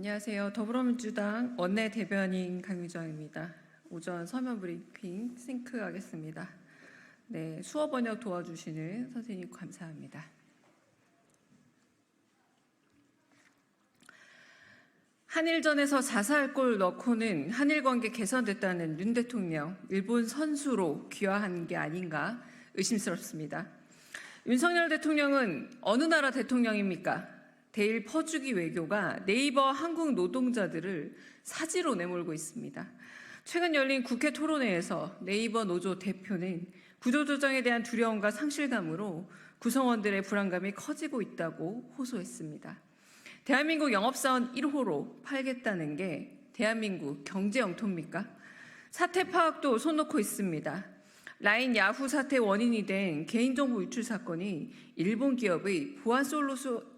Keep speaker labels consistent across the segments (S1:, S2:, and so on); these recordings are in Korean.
S1: 안녕하세요. 더불어민주당 원내대변인 강유정입니다. 오전 서면 브리핑 싱크하겠습니다. 네, 수어 번역 도와주시는 선생님 감사합니다. 한일전에서 자살골 넣고는 한일관계 개선됐다는 윤 대통령, 일본 선수로 귀화한 게 아닌가 의심스럽습니다. 윤석열 대통령은 어느 나라 대통령입니까? 대일 퍼주기 외교가 네이버 한국 노동자들을 사지로 내몰고 있습니다. 최근 열린 국회 토론회에서 네이버 노조 대표는 구조조정에 대한 두려움과 상실감으로 구성원들의 불안감이 커지고 있다고 호소했습니다. 대한민국 영업사원 1호로 팔겠다는 게 대한민국 경제 영토입니까? 사태 파악도 손 놓고 있습니다. 라인 야후 사태 원인이 된 개인정보 유출 사건이 일본 기업의 보안 솔루션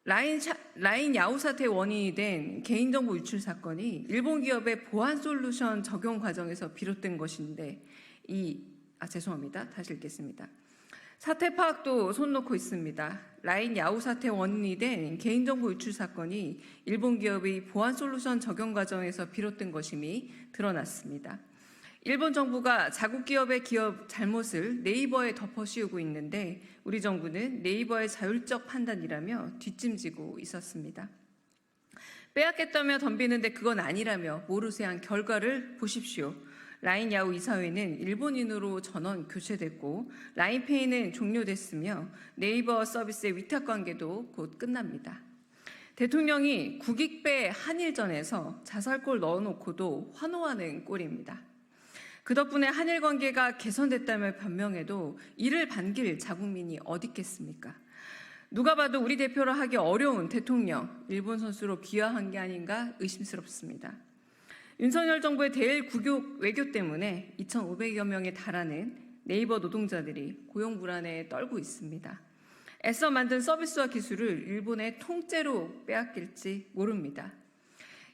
S1: 라인 야후 사태 원인이 된 개인정보 유출 사건이 일본 기업의 보안 솔루션 적용 과정에서 비롯된 것인데 죄송합니다. 다시 읽겠습니다. 사태 파악도 손 놓고 있습니다. 라인 야후 사태 원인이 된 개인정보 유출 사건이 일본 기업의 보안 솔루션 적용 과정에서 비롯된 것임이 드러났습니다. 일본 정부가 자국 기업의 기업 잘못을 네이버에 덮어씌우고 있는데 우리 정부는 네이버의 자율적 판단이라며 뒷짐지고 있었습니다. 빼앗겠다며 덤비는데 그건 아니라며 모르쇠한 결과를 보십시오. 라인 야후 이사회는 일본인으로 전원 교체됐고 라인페이는 종료됐으며 네이버 서비스의 위탁관계도 곧 끝납니다. 대통령이 국익배 한일전에서 자살골 넣어놓고도 환호하는 꼴입니다. 그 덕분에 한일 관계가 개선됐다며 변명해도 이를 반길 자국민이 어디 있겠습니까? 누가 봐도 우리 대표로 하기 어려운 대통령, 일본 선수로 귀화한 게 아닌가 의심스럽습니다. 윤석열 정부의 대일 외교 때문에 2,500여 명에 달하는 네이버 노동자들이 고용 불안에 떨고 있습니다. 애써 만든 서비스와 기술을 일본의 통째로 빼앗길지 모릅니다.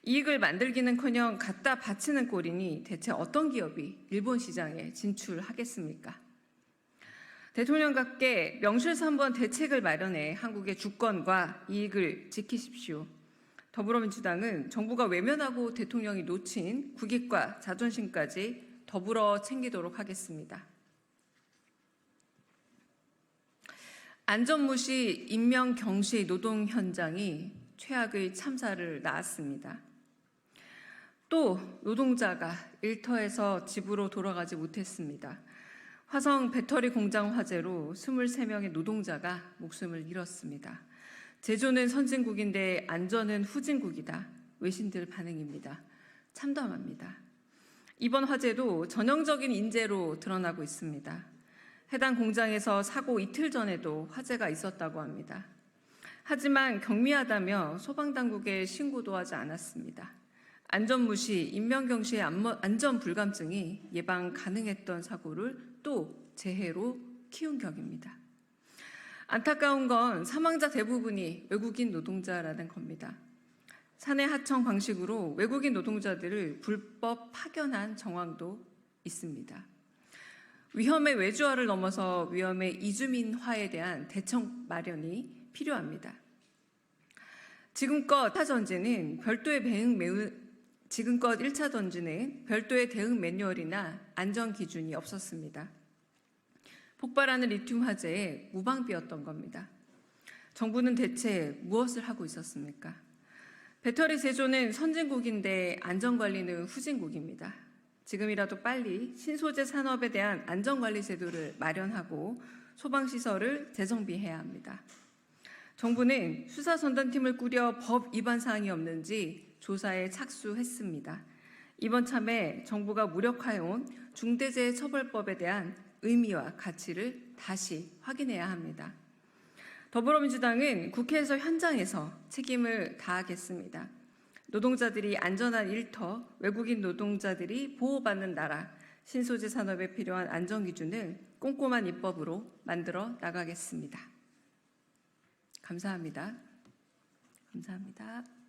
S1: 이익을 만들기는커녕 갖다 바치는 꼴이니 대체 어떤 기업이 일본 시장에 진출하겠습니까? 대통령답게 명실상부한 대책을 마련해 한국의 주권과 이익을 지키십시오. 더불어민주당은 정부가 외면하고 대통령이 놓친 국익과 자존심까지 더불어 챙기도록 하겠습니다. 안전무시 인명경시 노동 현장이 최악의 참사를 낳았습니다. 또 노동자가 일터에서 집으로 돌아가지 못했습니다. 화성 배터리 공장 화재로 23명의 노동자가 목숨을 잃었습니다. 제조는 선진국인데 안전은 후진국이다. 외신들 반응입니다. 참담합니다. 이번 화재도 전형적인 인재로 드러나고 있습니다. 해당 공장에서 사고 이틀 전에도 화재가 있었다고 합니다. 하지만 경미하다며 소방당국에 신고도 하지 않았습니다. 안전무시, 인명경시의 안전불감증이 예방 가능했던 사고를 또 재해로 키운 격입니다. 안타까운 건 사망자 대부분이 외국인 노동자라는 겁니다. 사내 하청 방식으로 외국인 노동자들을 불법 파견한 정황도 있습니다. 위험의 외주화를 넘어서 위험의 이주민화에 대한 대책 마련이 필요합니다. 지금껏 1차 던지는 별도의 대응 매뉴얼이나 안전 기준이 없었습니다. 폭발하는 리튬 화재에 무방비였던 겁니다. 정부는 대체 무엇을 하고 있었습니까? 배터리 제조는 선진국인데 안전관리는 후진국입니다. 지금이라도 빨리 신소재 산업에 대한 안전관리 제도를 마련하고 소방시설을 재정비해야 합니다. 정부는 수사전담팀을 꾸려 법 위반 사항이 없는지 조사에 착수했습니다. 이번 참에 정부가 무력화해온 중대재해처벌법에 대한 의미와 가치를 다시 확인해야 합니다. 더불어민주당은 국회에서 현장에서 책임을 다하겠습니다. 노동자들이 안전한 일터, 외국인 노동자들이 보호받는 나라, 신소재 산업에 필요한 안전기준을 꼼꼼한 입법으로 만들어 나가겠습니다. 감사합니다. 감사합니다.